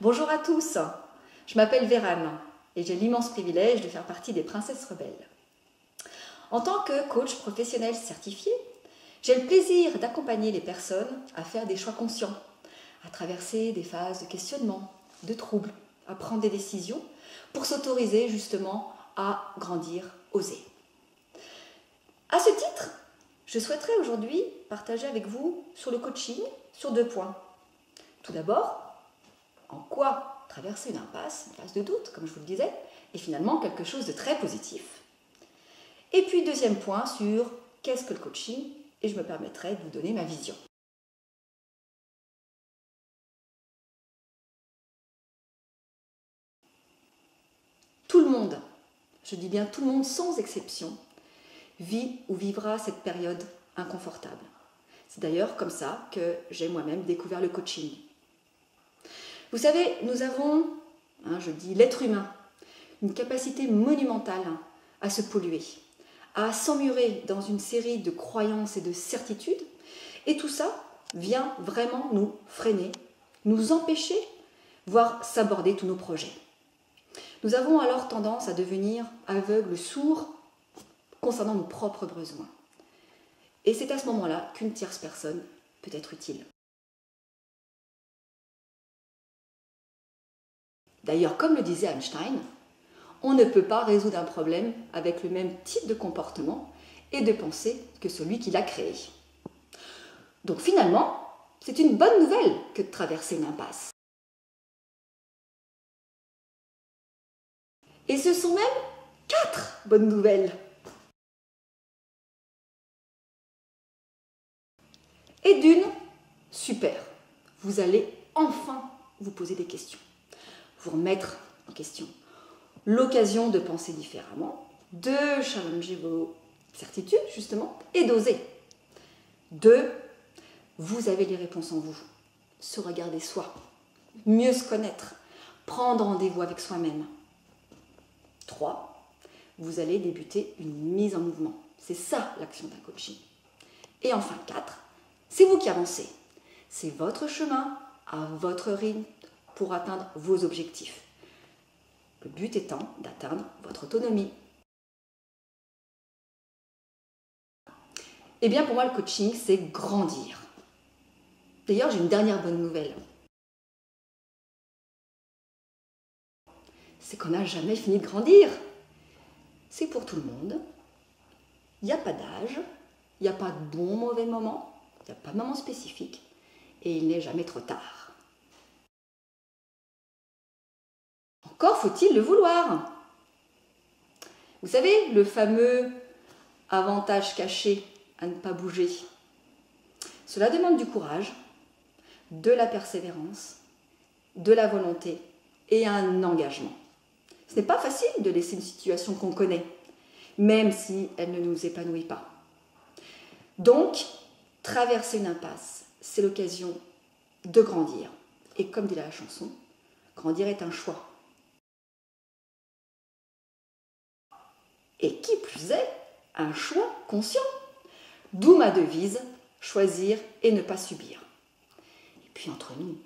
Bonjour à tous, je m'appelle Vérane et j'ai l'immense privilège de faire partie des Princesses Rebelles. En tant que coach professionnel certifié, j'ai le plaisir d'accompagner les personnes à faire des choix conscients, à traverser des phases de questionnement, de troubles, à prendre des décisions pour s'autoriser justement à grandir, oser. À ce titre, je souhaiterais aujourd'hui partager avec vous sur le coaching sur 2 points. Tout d'abord, en quoi traverser une phase de doute, comme je vous le disais, est finalement quelque chose de très positif. Et puis deuxième point sur qu'est-ce que le coaching, et je me permettrai de vous donner ma vision. Tout le monde, je dis bien tout le monde sans exception, vit ou vivra cette période inconfortable. C'est d'ailleurs comme ça que j'ai moi-même découvert le coaching. Vous savez, nous avons, je dis l'être humain, une capacité monumentale à se polluer, à s'emmurer dans une série de croyances et de certitudes, et tout ça vient vraiment nous freiner, nous empêcher, voire s'aborder tous nos projets. Nous avons alors tendance à devenir aveugles, sourds, concernant nos propres besoins. Et c'est à ce moment-là qu'une tierce personne peut être utile. D'ailleurs, comme le disait Einstein, on ne peut pas résoudre un problème avec le même type de comportement et de pensée que celui qui l'a créé. Donc finalement, c'est une bonne nouvelle que de traverser une impasse. Et ce sont même 4 bonnes nouvelles. Et d'une, super, vous allez enfin vous poser des questions, vous remettre en question. L'occasion de penser différemment, de challenger vos certitudes justement et d'oser. 2, vous avez les réponses en vous, se regarder soi, mieux se connaître, prendre rendez-vous avec soi-même. 3, vous allez débuter une mise en mouvement. C'est ça l'action d'un coaching. Et enfin 4, c'est vous qui avancez. C'est votre chemin, à votre rythme, pour atteindre vos objectifs. Le but étant d'atteindre votre autonomie. Eh bien pour moi le coaching c'est grandir. D'ailleurs j'ai une dernière bonne nouvelle. C'est qu'on n'a jamais fini de grandir. C'est pour tout le monde. Il n'y a pas d'âge, il n'y a pas de bon mauvais moment, il n'y a pas de moment spécifique et il n'est jamais trop tard. Encore faut-il le vouloir. Vous savez, le fameux avantage caché à ne pas bouger. Cela demande du courage, de la persévérance, de la volonté et un engagement. Ce n'est pas facile de laisser une situation qu'on connaît, même si elle ne nous épanouit pas. Donc, traverser une impasse, c'est l'occasion de grandir. Et comme dit la chanson, grandir est un choix. Et qui plus est, un choix conscient. D'où ma devise, choisir et ne pas subir. Et puis entre nous,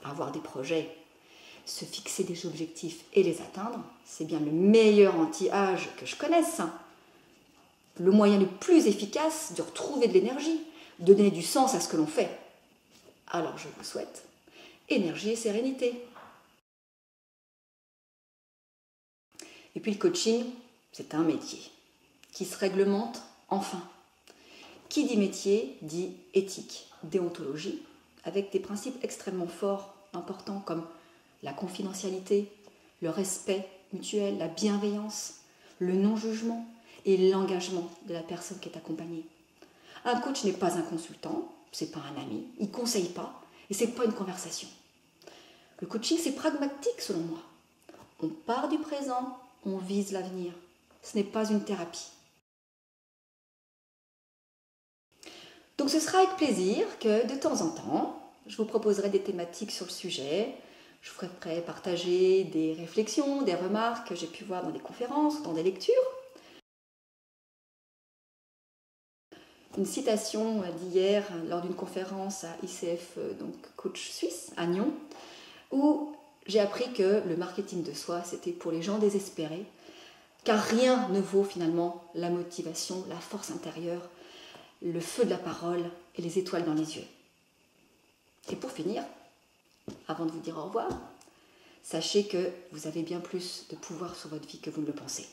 avoir des projets, se fixer des objectifs et les atteindre, c'est bien le meilleur anti-âge que je connaisse. Le moyen le plus efficace de retrouver de l'énergie, de donner du sens à ce que l'on fait. Alors je vous souhaite énergie et sérénité. Et puis le coaching, c'est un métier qui se réglemente enfin. Qui dit métier dit éthique, déontologie, avec des principes extrêmement forts, importants comme la confidentialité, le respect mutuel, la bienveillance, le non-jugement et l'engagement de la personne qui est accompagnée. Un coach n'est pas un consultant, c'est pas un ami, il ne conseille pas et c'est pas une conversation. Le coaching, c'est pragmatique selon moi. On part du présent, on vise l'avenir. Ce n'est pas une thérapie. Donc ce sera avec plaisir que de temps en temps, je vous proposerai des thématiques sur le sujet. Je vous ferai partager des réflexions, des remarques que j'ai pu voir dans des conférences, dans des lectures. Une citation d'hier lors d'une conférence à ICF, donc coach suisse, à Nyon, où j'ai appris que le marketing de soi, c'était pour les gens désespérés, car rien ne vaut finalement la motivation, la force intérieure, le feu de la parole et les étoiles dans les yeux. Et pour finir, avant de vous dire au revoir, sachez que vous avez bien plus de pouvoir sur votre vie que vous ne le pensez.